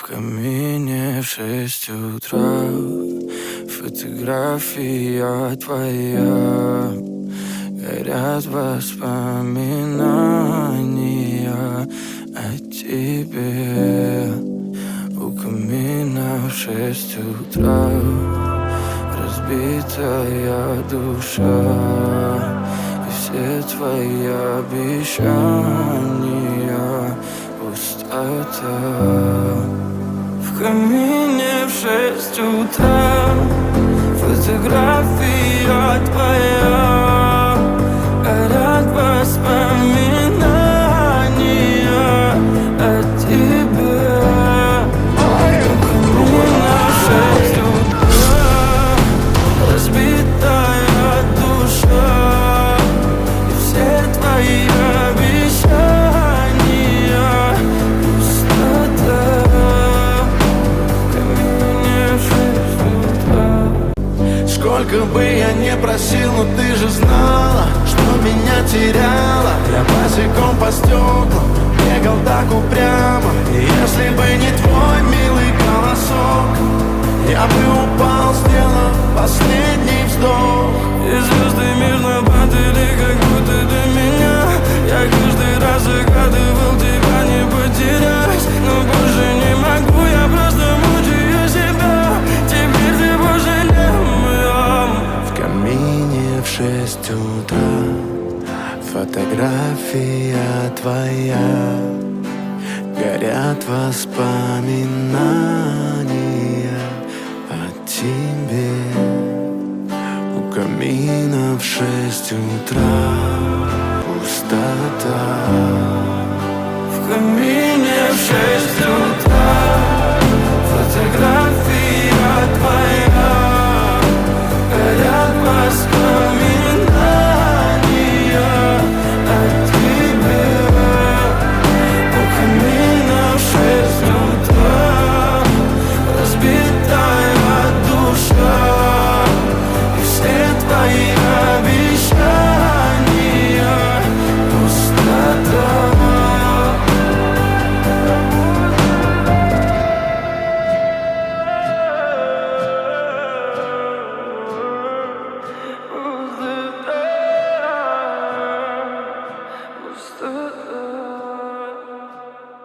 камине в 6 утра фотография твоя. Горят воспоминания о тебе. У камина в 6 утра разбитая душа, и все твои обещания пустота. В камине в 6 утра фотография твоя. Горят воспоминания о тебе. У камина в 6 утра разбитая душа, и все твои обещания пустота. В камине в 6 утра. Сколько бы я не просил, но ты же знала, что меня теряла. Я босиком по стеклам бегал так упрямо, и если бы не твой милый голосок, я бы упал, сделав последний вздох. И звезды мирно падали, как будто до меня. Я каждый раз загадывал тебя не потерять, но больше не могу, я просто мучаю себя. Теперь ты больше не моя. В камине в 6 утра фотография твоя. Горят воспоминания о тебе. У камина в 6 утра пустота. В камине в 6 утра